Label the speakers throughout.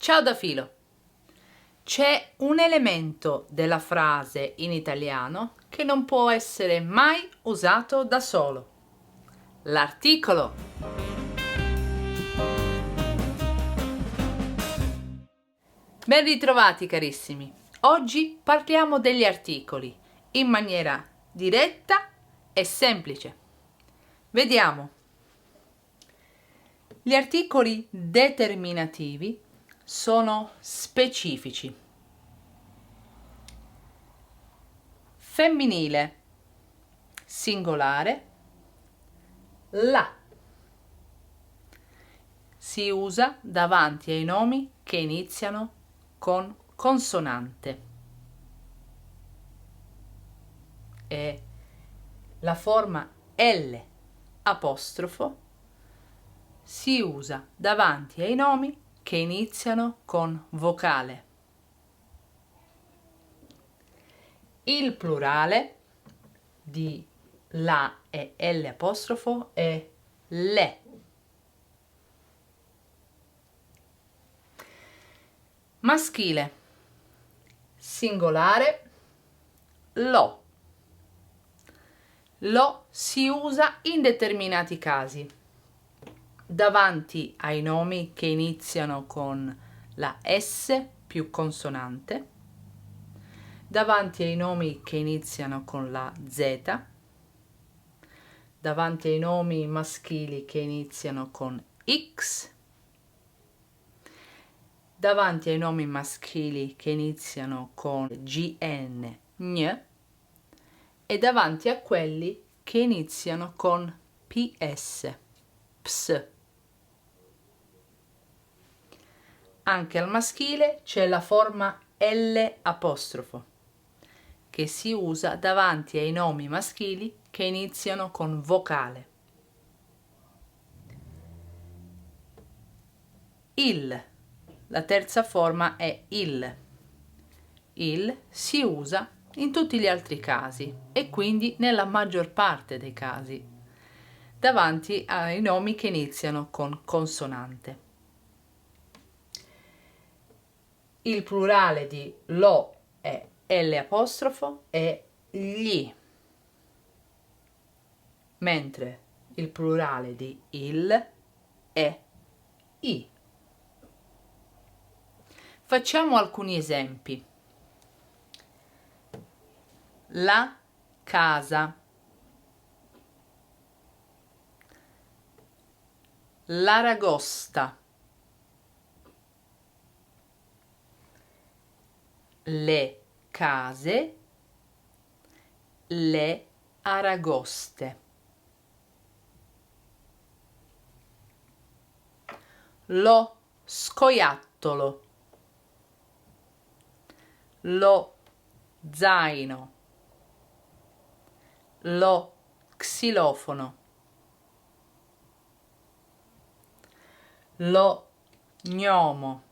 Speaker 1: Ciao da Filo. C'è un elemento della frase in italiano che non può essere mai usato da solo. L'articolo. Ben ritrovati carissimi. Oggi parliamo degli articoli in maniera diretta e semplice. Vediamo. Gli articoli determinativi sono specifici. Femminile, singolare, la. Si usa davanti ai nomi che iniziano con consonante. E la forma L apostrofo si usa davanti ai nomi che iniziano con vocale. Il plurale di la e L apostrofo è le. Maschile, singolare, lo. Lo si usa in determinati casi. Davanti ai nomi che iniziano con la S più consonante, davanti ai nomi che iniziano con la Z, davanti ai nomi maschili che iniziano con X, davanti ai nomi maschili che iniziano con GN, gn, e davanti a quelli che iniziano con PS, ps. Anche al maschile c'è la forma L apostrofo, che si usa davanti ai nomi maschili che iniziano con vocale. Il, la terza forma è il. Il si usa in tutti gli altri casi e quindi nella maggior parte dei casi, davanti ai nomi che iniziano con consonante. Il plurale di lo è L apostrofo e gli, mentre il plurale di il è i. Facciamo alcuni esempi. La casa, l'aragosta, le case, le aragoste. Lo scoiattolo, lo zaino, lo xilofono, lo gnomo,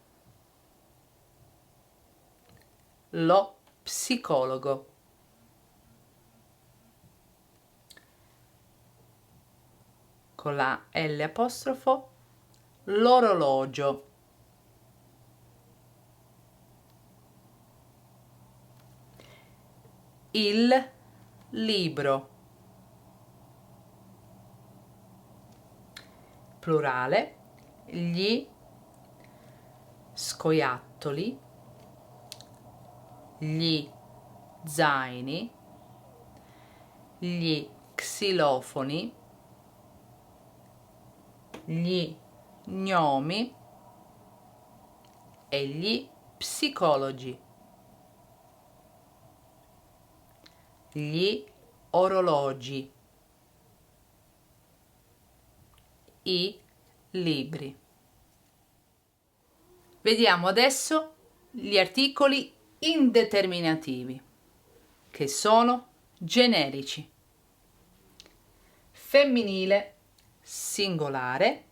Speaker 1: lo psicologo. Con la L apostrofo, l'orologio, il libro, plurale, gli scoiattoli, gli zaini, gli xilofoni, gli gnomi e gli psicologi, gli orologi, i libri. Vediamo adesso gli articoli indeterminativi, che sono generici. Femminile, singolare,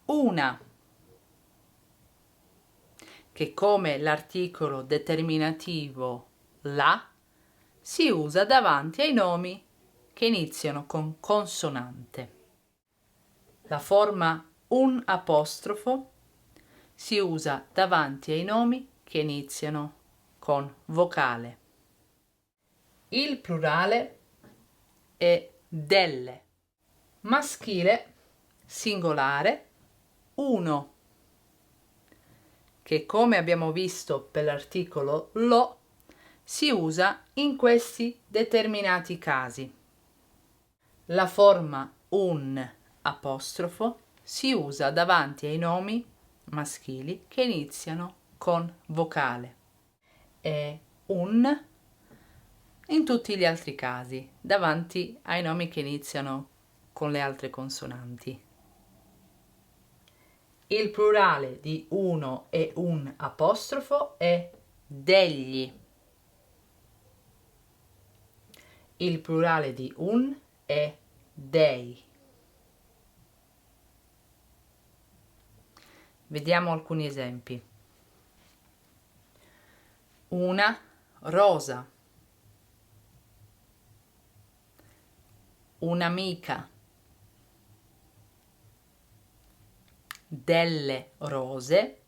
Speaker 1: una, che come l'articolo determinativo la si usa davanti ai nomi che iniziano con consonante. La forma un apostrofo si usa davanti ai nomi che iniziano con vocale. Il plurale è delle. Maschile, singolare, uno, che come abbiamo visto per l'articolo lo, si usa in questi determinati casi. La forma un apostrofo si usa davanti ai nomi maschili che iniziano con vocale. È un in tutti gli altri casi, davanti ai nomi che iniziano con le altre consonanti. Il plurale di uno e un apostrofo è degli. Il plurale di un è dei. Vediamo alcuni esempi. Una rosa. Un'amica. Delle rose.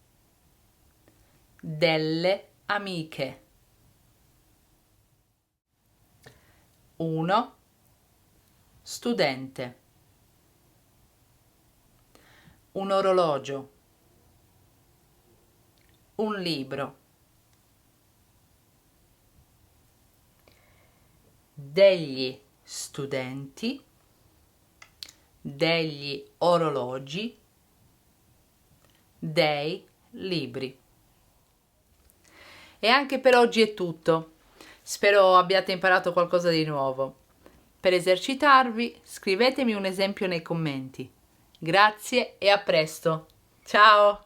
Speaker 1: Delle amiche. Uno studente. Un orologio. Un libro. Degli studenti, degli orologi, dei libri. E anche per oggi è tutto. Spero abbiate imparato qualcosa di nuovo. Per esercitarvi, scrivetemi un esempio nei commenti. Grazie e a presto. Ciao!